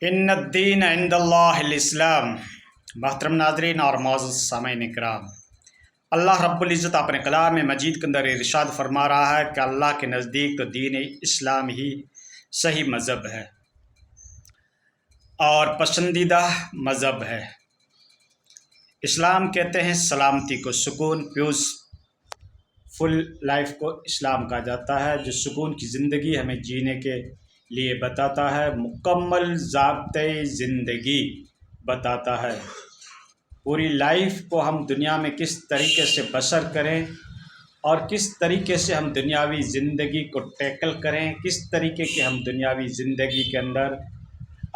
ان الدین عند اللہ الاسلام۔ محترم ناظرین اور معزز سامعین کرام، اللہ رب العزت اپنے کلام مجید کے اندر ارشاد فرما رہا ہے کہ اللہ کے نزدیک تو دین اسلام ہی صحیح مذہب ہے اور پسندیدہ مذہب ہے۔ اسلام کہتے ہیں سلامتی کو، سکون، پیوس فل لائف کو اسلام کہا جاتا ہے، جو سکون کی زندگی ہمیں جینے کے لیے بتاتا ہے، مکمل ضابطۂ زندگی بتاتا ہے۔ پوری لائف کو ہم دنیا میں کس طریقے سے بسر کریں اور کس طریقے سے ہم دنیاوی زندگی کو ٹیکل کریں، کس طریقے کے ہم دنیاوی زندگی کے اندر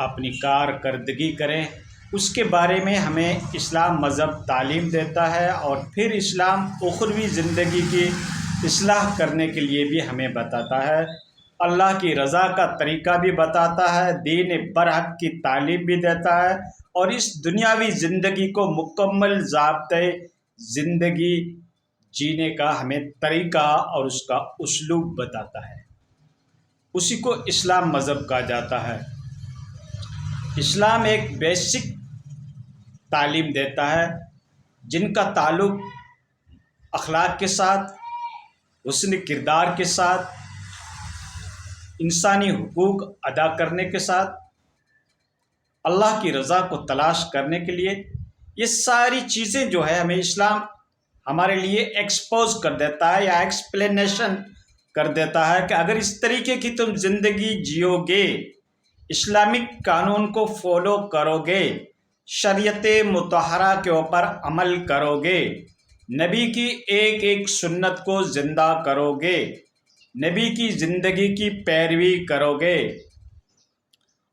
اپنی کارکردگی کریں، اس کے بارے میں ہمیں اسلام مذہب تعلیم دیتا ہے، اور پھر اسلام اخروی زندگی کی اصلاح کرنے کے لیے بھی ہمیں بتاتا ہے، اللہ کی رضا کا طریقہ بھی بتاتا ہے، دین برحق کی تعلیم بھی دیتا ہے، اور اس دنیاوی زندگی کو مکمل ضابطۂ زندگی جینے کا ہمیں طریقہ اور اس کا اسلوب بتاتا ہے۔ اسی کو اسلام مذہب کہا جاتا ہے۔ اسلام ایک بیسک تعلیم دیتا ہے جن کا تعلق اخلاق کے ساتھ، حسن کردار کے ساتھ، انسانی حقوق ادا کرنے کے ساتھ، اللہ کی رضا کو تلاش کرنے کے لیے، یہ ساری چیزیں جو ہے ہمیں اسلام ہمارے لیے ایکسپوز کر دیتا ہے یا ایکسپلینیشن کر دیتا ہے کہ اگر اس طریقے کی تم زندگی جیو گے، اسلامک قانون کو فالو کرو گے، شریعت مطہرہ کے اوپر عمل کرو گے، نبی کی ایک ایک سنت کو زندہ کرو گے، نبی کی زندگی کی پیروی کرو گے،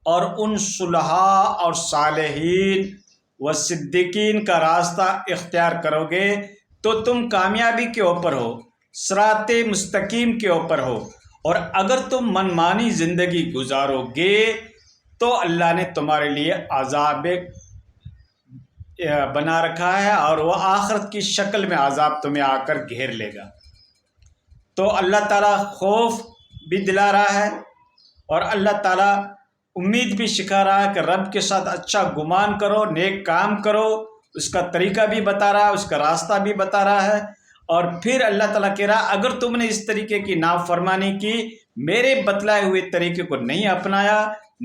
اور ان صلحاء اور صالحین و صدیقین کا راستہ اختیار کرو گے تو تم کامیابی کے اوپر ہو، صراط مستقیم کے اوپر ہو۔ اور اگر تم منمانی زندگی گزارو گے تو اللہ نے تمہارے لیے عذاب بنا رکھا ہے، اور وہ آخرت کی شکل میں عذاب تمہیں آ کر گھیر لے گا۔ تو اللہ تعالیٰ خوف بھی دلا رہا ہے، اور اللہ تعالیٰ امید بھی سکھا رہا ہے کہ رب کے ساتھ اچھا گمان کرو، نیک کام کرو، اس کا طریقہ بھی بتا رہا ہے، اس کا راستہ بھی بتا رہا ہے۔ اور پھر اللہ تعالیٰ کہہ رہا اگر تم نے اس طریقے کی نافرمانی کی، میرے بتلائے ہوئے طریقے کو نہیں اپنایا،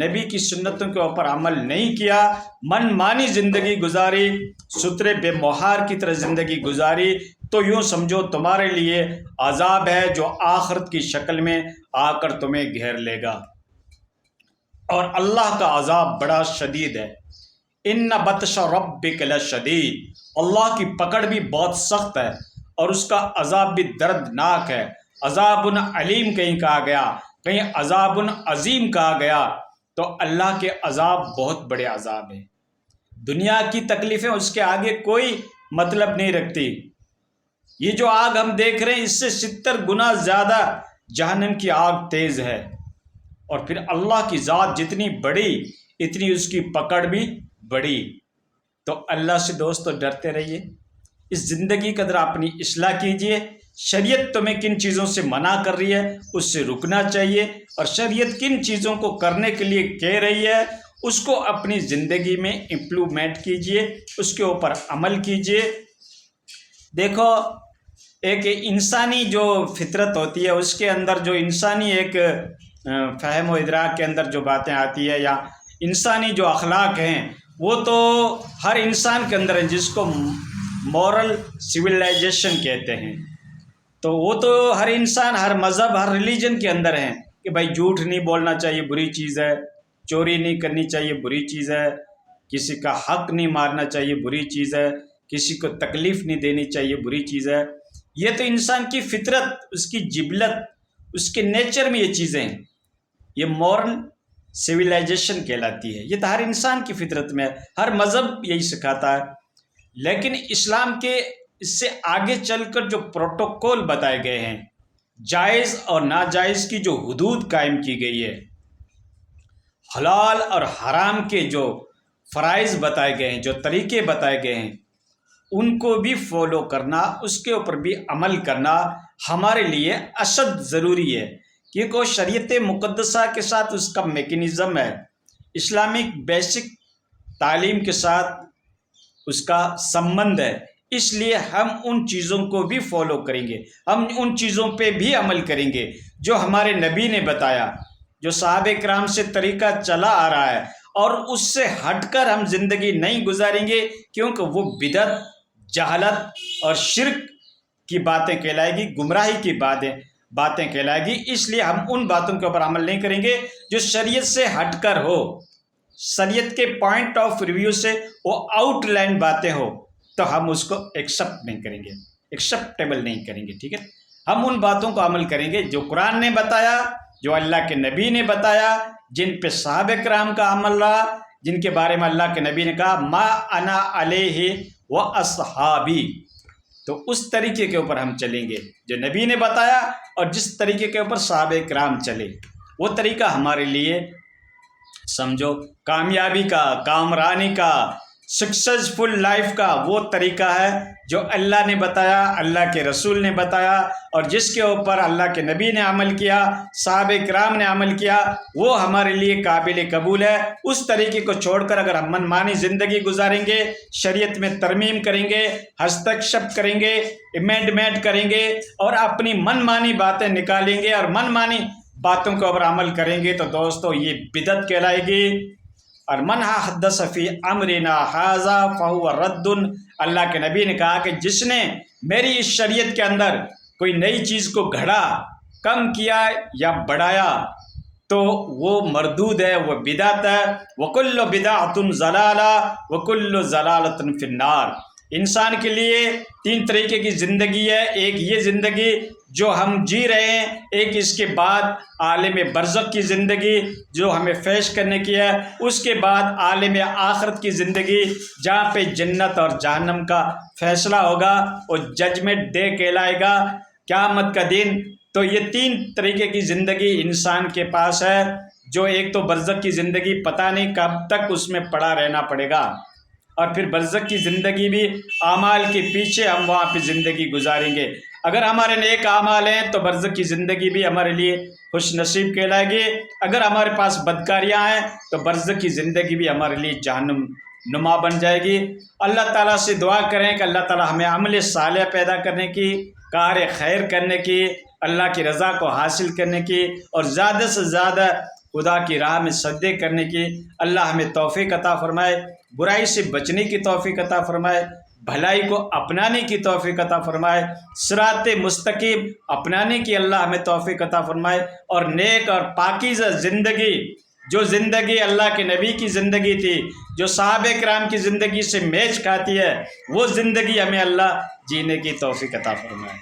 نبی کی سنتوں کے اوپر عمل نہیں کیا، من مانی زندگی گزاری، سترے بے مہار کی طرح زندگی گزاری، تو یوں سمجھو تمہارے لیے عذاب ہے جو آخرت کی شکل میں آ کر تمہیں گھیر لے گا۔ اور اللہ کا عذاب بڑا شدید ہے۔ ان بطش ربک لشدید، اللہ کی پکڑ بھی بہت سخت ہے، اور اس کا عذاب بھی دردناک ہے۔ عذاب علیم کہیں کہا گیا، کہیں عذاب عظیم کہا گیا، تو اللہ کے عذاب بہت بڑے عذاب ہیں۔ دنیا کی تکلیفیں اس کے آگے کوئی مطلب نہیں رکھتی۔ یہ جو آگ ہم دیکھ رہے ہیں اس سے 70 گنا زیادہ جہنم کی آگ تیز ہے، اور پھر اللہ کی ذات جتنی بڑی اتنی اس کی پکڑ بھی بڑی۔ تو اللہ سے دوستو ڈرتے رہیے، اس زندگی کے اندر اپنی اصلاح کیجیے، شریعت تمہیں کن چیزوں سے منع کر رہی ہے اس سے رکنا چاہیے، اور شریعت کن چیزوں کو کرنے کے لیے کہہ رہی ہے اس کو اپنی زندگی میں امپلیمنٹ کیجیے، اس کے اوپر عمل کیجیے۔ دیکھو، ایک انسانی جو فطرت ہوتی ہے، اس کے اندر جو انسانی ایک فہم و ادراک کے اندر جو باتیں آتی ہے، یا انسانی جو اخلاق ہیں، وہ تو ہر انسان کے اندر ہیں، جس کو مورل سویلائزیشن کہتے ہیں۔ تو وہ تو ہر انسان، ہر مذہب، ہر ریلیجن کے اندر ہیں کہ بھائی جھوٹ نہیں بولنا چاہیے، بری چیز ہے، چوری نہیں کرنی چاہیے، بری چیز ہے، کسی کا حق نہیں مارنا چاہیے، بری چیز ہے، کسی کو تکلیف نہیں دینی چاہیے، بری چیز ہے۔ یہ تو انسان کی فطرت، اس کی جبلت، اس کے نیچر میں یہ چیزیں ہیں، یہ مورل سویلائزیشن کہلاتی ہے۔ یہ تو ہر انسان کی فطرت میں ہے، ہر مذہب یہی سکھاتا ہے۔ لیکن اسلام کے اس سے آگے چل کر جو پروٹوکول بتائے گئے ہیں، جائز اور ناجائز کی جو حدود قائم کی گئی ہے، حلال اور حرام کے جو فرائض بتائے گئے ہیں، جو طریقے بتائے گئے ہیں، ان کو بھی فالو کرنا، اس کے اوپر بھی عمل کرنا ہمارے لیے اشد ضروری ہے، کیونکہ شریعت مقدسہ کے ساتھ اس کا میکینزم ہے، اسلامک بیسک تعلیم کے ساتھ اس کا سمبند ہے، اس لیے ہم ان چیزوں کو بھی فالو کریں گے، ہم ان چیزوں پہ بھی عمل کریں گے جو ہمارے نبی نے بتایا، جو صحابہ کرام سے طریقہ چلا آ رہا ہے، اور اس سے ہٹ کر ہم زندگی نہیں گزاریں گے، کیونکہ وہ بدعت، جہالت اور شرک کی باتیں کہلائے گی، گمراہی کی باتیں کہلائے گی۔ اس لیے ہم ان باتوں کے اوپر عمل نہیں کریں گے جو شریعت سے ہٹ کر ہو، شریعت کے پوائنٹ آف ریویو سے وہ آؤٹ لائن باتیں ہو تو ہم اس کو ایکسیپٹ نہیں کریں گے، ایکسیپٹیبل نہیں کریں گے، ٹھیک ہے۔ ہم ان باتوں کو عمل کریں گے جو قرآن نے بتایا، جو اللہ کے نبی نے بتایا، جن پہ صحابہ کرام کا عمل رہا، جن کے بارے میں اللہ کے نبی نے کہا ما انا علیہ و اصحابی، تو اس طریقے کے اوپر ہم چلیں گے جو نبی نے بتایا، اور جس طریقے کے اوپر صحابہ کرام چلے، وہ طریقہ ہمارے لیے سمجھو کامیابی کا، کامرانی کا، سکسیزفل لائف کا وہ طریقہ ہے جو اللہ نے بتایا، اللہ کے رسول نے بتایا، اور جس کے اوپر اللہ کے نبی نے عمل کیا، صحابہ کرام نے عمل کیا، وہ ہمارے لیے قابل قبول ہے۔ اس طریقے کو چھوڑ کر اگر ہم من مانی زندگی گزاریں گے، شریعت میں ترمیم کریں گے، ہستکشپ کریں گے، امینڈمنٹ کریں گے، اور اپنی من مانی باتیں نکالیں گے اور من مانی باتوں کے اوپر عمل کریں گے، تو دوستو یہ بدعت کہلائے گی۔ اور من حدث فی امرنا ھذا فہو رد، اللہ کے نبی نے کہا کہ جس نے میری اس شریعت کے اندر کوئی نئی چیز کو گھڑا، کم کیا یا بڑھایا تو وہ مردود ہے، وہ بدعت ہے۔ وکل بدعۃ ضلالہ وکل ضلالۃ فی النار۔ انسان کے لیے تین طریقے کی زندگی ہے، ایک یہ زندگی جو ہم جی رہے ہیں، ایک اس کے بعد عالم برزخ کی زندگی جو ہمیں فیش کرنے کی ہے، اس کے بعد عالم آخرت کی زندگی جہاں پہ جنت اور جہنم کا فیصلہ ہوگا، اور ججمنٹ ڈے کہلائے گا، قیامت کا دن۔ تو یہ تین طریقے کی زندگی انسان کے پاس ہے، جو ایک تو برزخ کی زندگی، پتہ نہیں کب تک اس میں پڑا رہنا پڑے گا، اور پھر برزخ کی زندگی بھی اعمال کے پیچھے ہم وہاں پہ زندگی گزاریں گے۔ اگر ہمارے نیک اعمال ہیں تو برزخ کی زندگی بھی ہمارے لیے خوش نصیب کہلائے گی، اگر ہمارے پاس بدکاریاں ہیں تو برزخ کی زندگی بھی ہمارے لیے جہنم نما بن جائے گی۔ اللہ تعالیٰ سے دعا کریں کہ اللہ تعالیٰ ہمیں عمل صالح پیدا کرنے کی، کار خیر کرنے کی، اللہ کی رضا کو حاصل کرنے کی، اور زیادہ سے زیادہ خدا کی راہ میں صدقے کرنے کی اللہ ہمیں توفیق عطا فرمائے، برائی سے بچنے کی توفیق عطا فرمائے، بھلائی کو اپنانے کی توفیق عطا فرمائے، صراط مستقیم اپنانے کی اللہ ہمیں توفیق عطا فرمائے، اور نیک اور پاکیزہ زندگی، جو زندگی اللہ کے نبی کی زندگی تھی، جو صحابہ کرام کی زندگی سے میچ کھاتی ہے، وہ زندگی ہمیں اللہ جینے کی توفیق عطا فرمائے۔